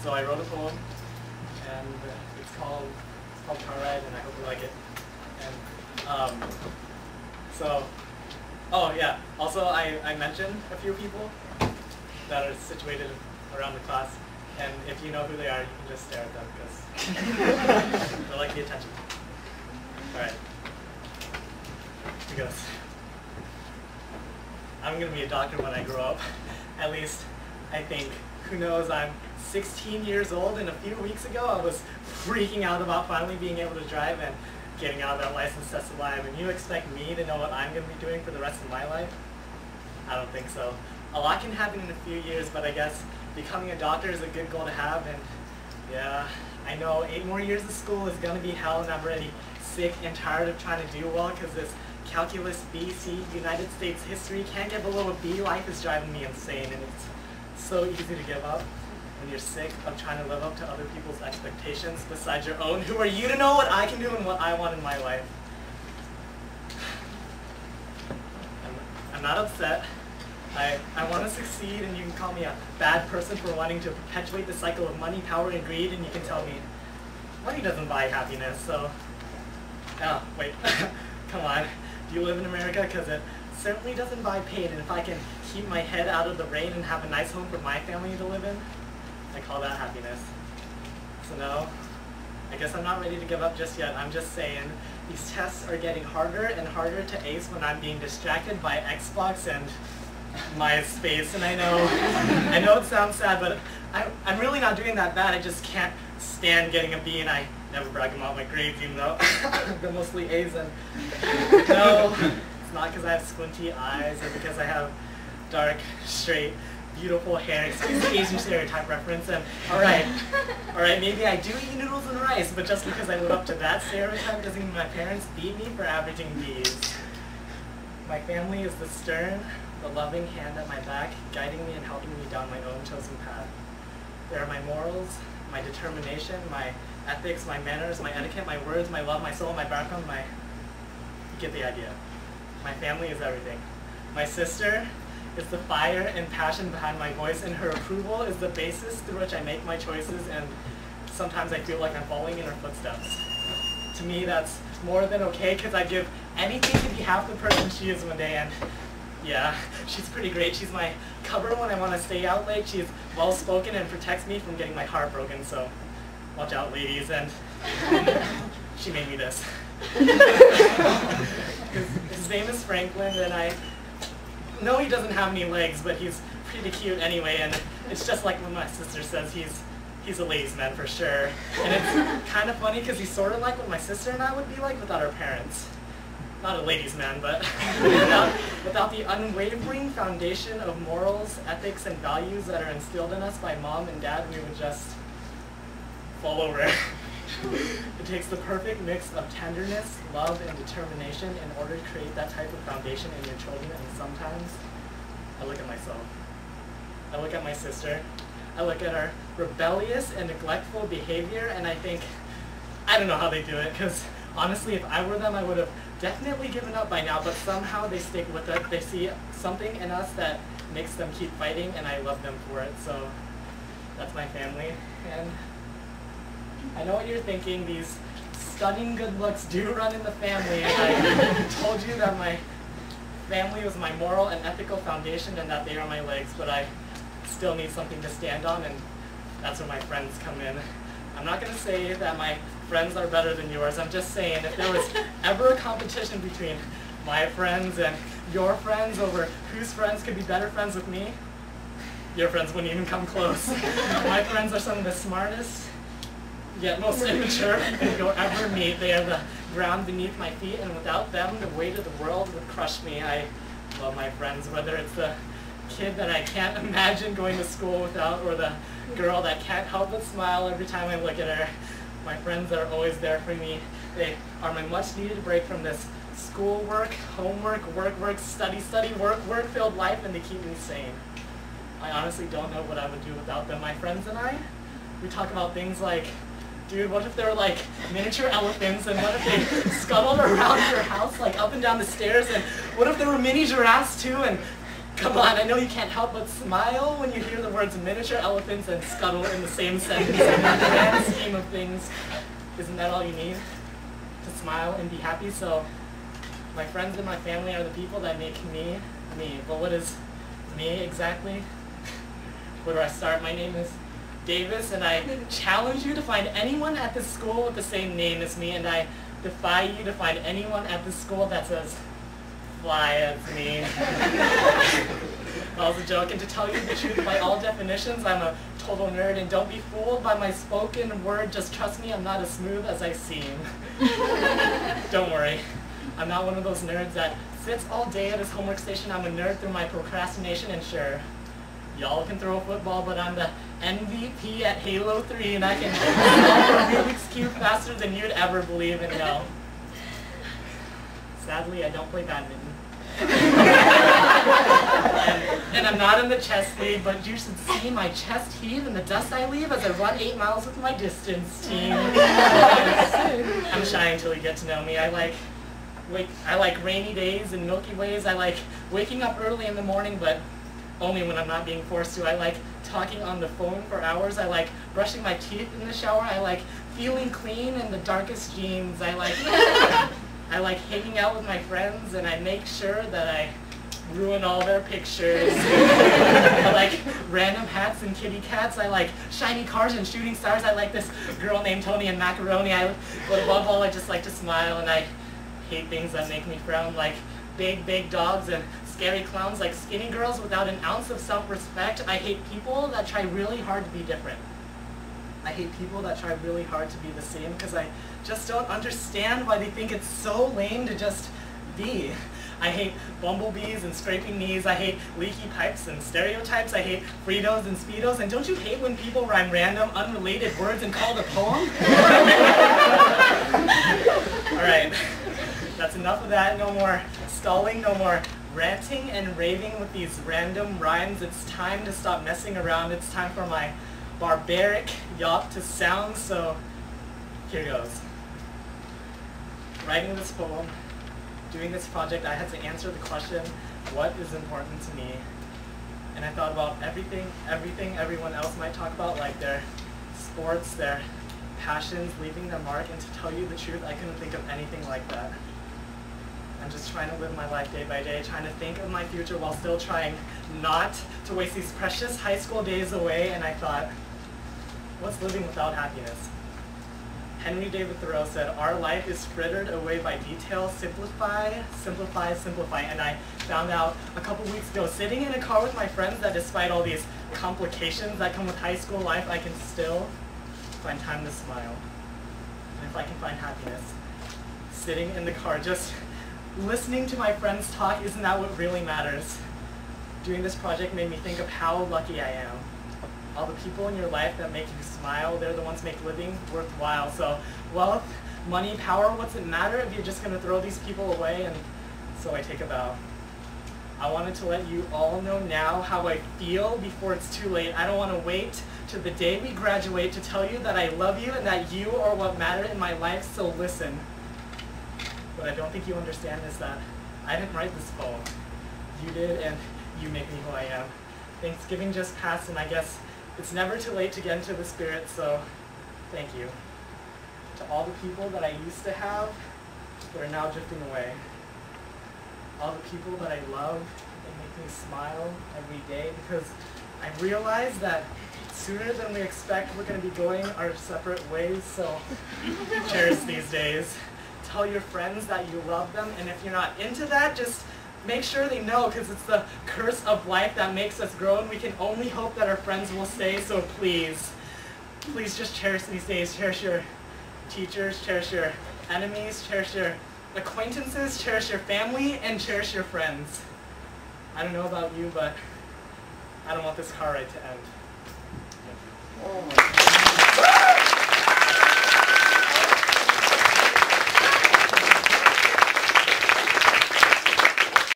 So I wrote a poem, and it's called Car Ride, and I hope you like it. And oh yeah, also I mentioned a few people that are situated around the class, and if you know who they are, you can just stare at them because they like the attention. Alright. Here goes. I'm going to be a doctor when I grow up. At least, I think. Who knows, I'm 16 years old, and a few weeks ago I was freaking out about finally being able to drive and getting out of that license test alive. And you expect me to know what I'm going to be doing for the rest of my life? I don't think so. A lot can happen in a few years, but I guess becoming a doctor is a good goal to have. And yeah, I know 8 more years of school is going to be hell, and I'm already sick and tired of trying to do well because this calculus BC United States history can't get below a B. Life is driving me insane, and it's so easy to give up when you're sick of trying to live up to other people's expectations besides your own. Who are you to know what I can do and what I want in my life? I'm not upset. I want to succeed, and you can call me a bad person for wanting to perpetuate the cycle of money, power, and greed, and you can tell me money doesn't buy happiness, so... Oh, wait. Come on. Do you live in America? Because it certainly doesn't buy pain, and if I can keep my head out of the rain and have a nice home for my family to live in, I call that happiness. So no, I guess I'm not ready to give up just yet. I'm just saying, these tests are getting harder and harder to ace when I'm being distracted by Xbox and MySpace, and I know it sounds sad, but I'm really not doing that bad. I just can't stand getting a B, and I never brag about my grades, even though they're mostly A's. And no, it's not because I have squinty eyes or because I have dark, straight, beautiful hair. Excuse the Asian stereotype reference. And all right, maybe I do eat noodles and rice, but just because I live up to that stereotype doesn't mean my parents beat me for averaging B's. My family is the stern, the loving hand at my back, guiding me and helping me down my own chosen path. They are my morals, my determination, my ethics, my manners, my etiquette, my words, my love, my soul, my background, you get the idea. My family is everything. My sister is the fire and passion behind my voice, and her approval is the basis through which I make my choices, and sometimes I feel like I'm following in her footsteps. To me, that's more than okay, because I'd give anything to be half the person she is one day, and yeah, she's pretty great. She's my cover when I want to stay out late. She's well-spoken and protects me from getting my heart broken, so watch out, ladies. And she made me this. His name is Franklin, and I know he doesn't have any legs, but he's pretty cute anyway, and it's just like when my sister says, he's a ladies' man for sure. And it's kind of funny because he's sort of like what my sister and I would be like without our parents. Not a ladies' man, but without the unwavering foundation of morals, ethics, and values that are instilled in us by mom and dad, we would just fall over. It takes the perfect mix of tenderness, love, and determination in order to create that type of foundation in your children, and sometimes I look at myself. I look at my sister. I look at her rebellious and neglectful behavior, and I think, I don't know how they do it, because honestly, if I were them, I would have definitely given up by now, but somehow they stick with it. They see something in us that makes them keep fighting, and I love them for it. So that's my family. And I know what you're thinking, these stunning good looks do run in the family, and I told you that my family was my moral and ethical foundation and that they are my legs, but I still need something to stand on, and that's where my friends come in. I'm not going to say that my friends are better than yours. I'm just saying, if there was ever a competition between my friends and your friends over whose friends could be better friends with me, your friends wouldn't even come close. My friends are some of the smartest, yet most immature you'll ever meet. They are the ground beneath my feet, and without them, the weight of the world would crush me. I love my friends, whether it's the kid that I can't imagine going to school without, or the girl that can't help but smile every time I look at her. My friends are always there for me. They are my much-needed break from this schoolwork, homework, work, study, work-filled life, and they keep me sane. I honestly don't know what I would do without them. My friends and I, we talk about things like, dude, what if they were like miniature elephants, and what if they scuttled around your house like up and down the stairs, and what if there were mini giraffes too, and Come on, I know you can't help but smile when you hear the words miniature elephants and scuttle in the same sentence. In the grand scheme of things, isn't that all you need? To smile and be happy? So my friends and my family are the people that make me, me. But what is me exactly? Where do I start? My name is Davis, and I challenge you to find anyone at this school with the same name as me, and I defy you to find anyone at this school that says fly as me. That was a joke, and to tell you the truth, by all definitions, I'm a total nerd, and don't be fooled by my spoken word. Just trust me, I'm not as smooth as I seem. Don't worry, I'm not one of those nerds that sits all day at his homework station. I'm a nerd through my procrastination, and sure, y'all can throw a football, but I'm the MVP at Halo 3, and I can solve a Rubik's Cube faster than you'd ever believe, and no. Sadly, I don't play badminton. and I'm not in the chess league, but you should see my chest heave and the dust I leave as I run 8 miles with my distance team. I'm shy until you get to know me. I like rainy days and Milky Ways. I like waking up early in the morning, but only when I'm not being forced to. I like talking on the phone for hours. I like brushing my teeth in the shower. I like feeling clean in the darkest jeans. I like hanging out with my friends, and I make sure that I ruin all their pictures. I like random hats and kitty cats. I like shiny cars and shooting stars. I like this girl named Tony and macaroni. But above all, I just like to smile, and I hate things that make me frown, like big dogs and scary clowns, like skinny girls without an ounce of self-respect. I hate people that try really hard to be different. I hate people that try really hard to be the same, because I just don't understand why they think it's so lame to just be. I hate bumblebees and scraping knees. I hate leaky pipes and stereotypes. I hate Fritos and Speedos. And don't you hate when people rhyme random, unrelated words and call it a poem? Alright, that's enough of that. No more stalling, no more ranting and raving with these random rhymes. It's time to stop messing around. It's time for my barbaric yawp to sound, so here goes. Writing this poem, doing this project, I had to answer the question, what is important to me? And I thought about everything everyone else might talk about, like their sports, their passions, leaving their mark, and to tell you the truth, I couldn't think of anything like that. I'm just trying to live my life day by day, trying to think of my future while still trying not to waste these precious high school days away, and I thought, what's living without happiness? Henry David Thoreau said, our life is frittered away by details. Simplify, simplify, simplify. And I found out a couple weeks ago, sitting in a car with my friends, that despite all these complications that come with high school life, I can still find time to smile. And if I can find happiness, sitting in the car, just listening to my friends talk, isn't that what really matters? Doing this project made me think of how lucky I am. All the people in your life that make you smile, they're the ones who make living worthwhile. So wealth, money, power, what's it matter if you're just going to throw these people away? And so I take a vow. I wanted to let you all know now how I feel before it's too late. I don't want to wait till the day we graduate to tell you that I love you and that you are what matter in my life, so listen. What I don't think you understand is that I didn't write this poem. You did, and you make me who I am. Thanksgiving just passed, and I guess it's never too late to get into the spirit, so thank you. To all the people that I used to have that are now drifting away. All the people that I love that make me smile every day, because I realize that sooner than we expect we're going to be going our separate ways, so cheers these days. Tell your friends that you love them, and if you're not into that, just make sure they know, because it's the curse of life that makes us grow, and we can only hope that our friends will stay, so please, please just cherish these days. Cherish your teachers, cherish your enemies, cherish your acquaintances, cherish your family, and cherish your friends. I don't know about you, but I don't want this car ride to end.